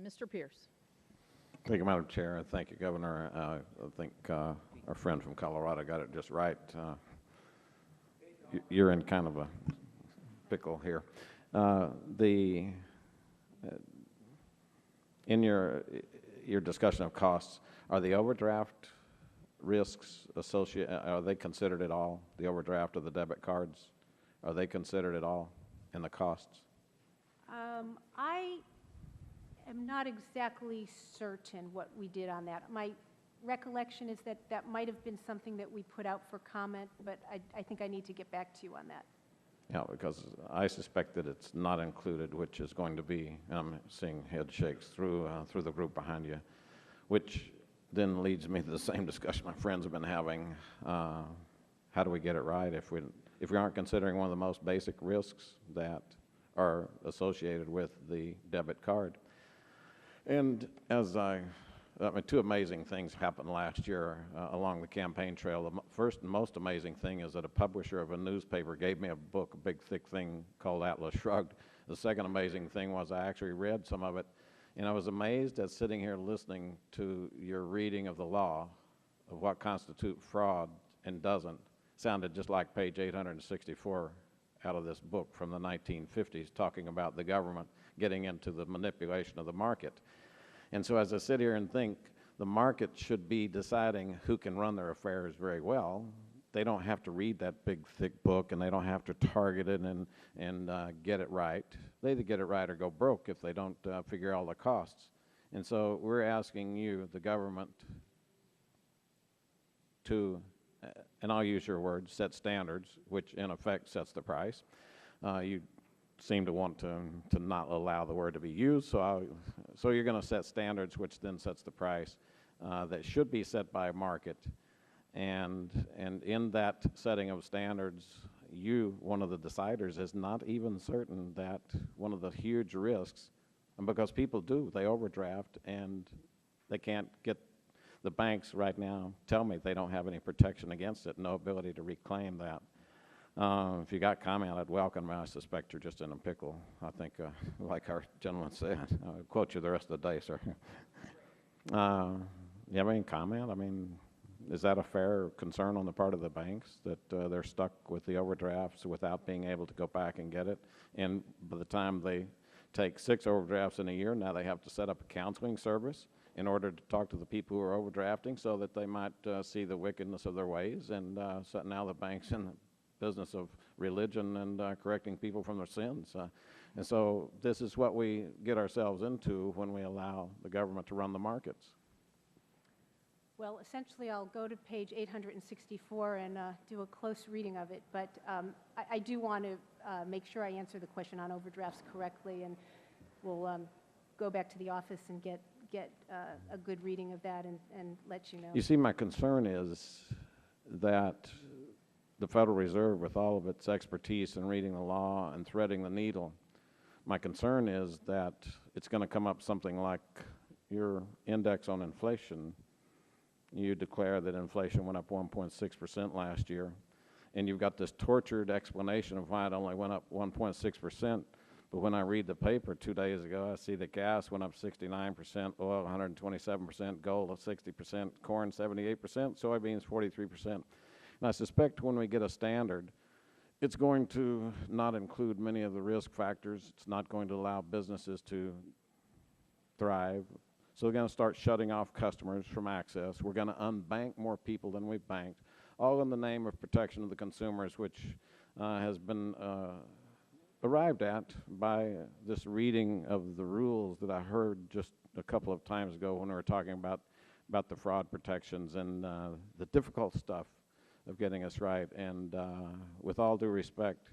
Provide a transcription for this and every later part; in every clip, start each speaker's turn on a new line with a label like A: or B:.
A: Mr. Pearce.
B: Thank you, Madam Chair. Thank you, Governor. I think our friend from Colorado got it just right. You're in kind of a pickle here. The in your discussion of costs, are the overdraft risks associated? Are they considered at all? The overdraft of the debit cards, are they considered at all in the costs?
C: I am not exactly certain what we did on that. My recollection is that that might have been something that we put out for comment, but I think I need to get back to you on that.
B: Yeah, because I suspect that it's not included, which is going to be, I'm seeing head shakes through the group behind you, which then leads me to the same discussion my friends have been having. How do we get it right if we aren't considering one of the most basic risks that are associated with the debit card? And as I mean, two amazing things happened last year along the campaign trail. The first and most amazing thing is that a publisher of a newspaper gave me a book, a big thick thing called Atlas Shrugged. The second amazing thing was I actually read some of it, and I was amazed at sitting here listening to your reading of the law of what constitutes fraud and doesn't. Sounded just like page 864 out of this book from the 1950s, talking about the government getting into the manipulation of the market. And so as I sit here and think, the market should be deciding who can run their affairs very well. They don't have to read that big, thick book, and they don't have to target it and get it right. They either get it right or go broke if they don't figure all the costs. And so we're asking you, the government, to, and I'll use your words, set standards, which in effect sets the price. You seem to want to not allow the word to be used, so you're going to set standards, which then sets the price that should be set by a market. And in that setting of standards, you, one of the deciders, is not even certain that one of the huge risks, and because people do, they overdraft and they can't get, the banks right now tell me they don't have any protection against it, no ability to reclaim that. If you got comment, I'd welcome it. I suspect you're just in a pickle. I think, like our gentleman said, I'll quote you the rest of the day, sir. You have any comment? I mean, is that a fair concern on the part of the banks that they're stuck with the overdrafts without being able to go back and get it? And by the time they take 6 overdrafts in a year, now they have to set up a counseling service in order to talk to the people who are overdrafting so that they might see the wickedness of their ways. And so now the bank's in the business of religion and correcting people from their sins. And so this is what we get ourselves into when we allow the government to run the markets.
C: Well, essentially, I'll go to page 864 and do a close reading of it, but I do want to make sure I answer the question on overdrafts correctly, and we'll go back to the office and get a good reading of that and let you know.
B: You see, my concern is that the Federal Reserve, with all of its expertise in reading the law and threading the needle, my concern is that it's going to come up something like your index on inflation. You declare that inflation went up 1.6% last year, and you've got this tortured explanation of why it only went up 1.6%. But when I read the paper 2 days ago, I see that gas went up 69%, oil 127%, gold 60%, corn 78%, soybeans 43%. And I suspect when we get a standard, it's going to not include many of the risk factors. It's not going to allow businesses to thrive. So we're going to start shutting off customers from access. We're going to unbank more people than we've banked, all in the name of protection of the consumers, which has been arrived at by this reading of the rules that I heard just a couple of times ago when we were talking about the fraud protections and the difficult stuff of getting us right. And with all due respect,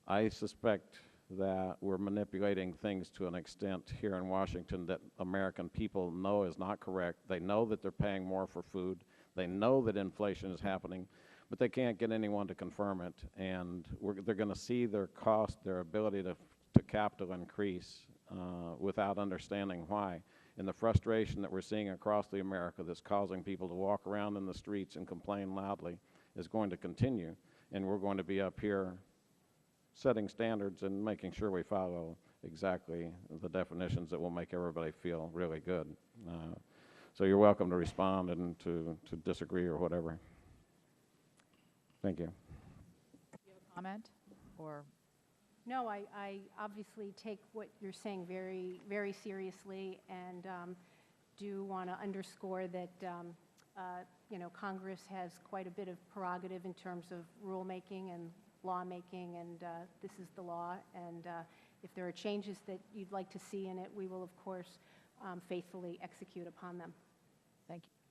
B: I suspect that we're manipulating things to an extent here in Washington that American people know is not correct. They know that they're paying more for food. They know that inflation is happening, but they can't get anyone to confirm it. And they're going to see their cost, their ability to capital increase without understanding why. And the frustration that we're seeing across the America that's causing people to walk around in the streets and complain loudly is going to continue. And we're going to be up here setting standards and making sure we follow exactly the definitions that will make everybody feel really good. So you're welcome to respond and to disagree or whatever. Thank you.
A: Do you have a comment, or?
C: No, I obviously take what you're saying very, very seriously, and do want to underscore that, you know, Congress has quite a bit of prerogative in terms of rulemaking and lawmaking, and this is the law, and if there are changes that you'd like to see in it, we will, of course, faithfully execute upon them.
A: Thank you.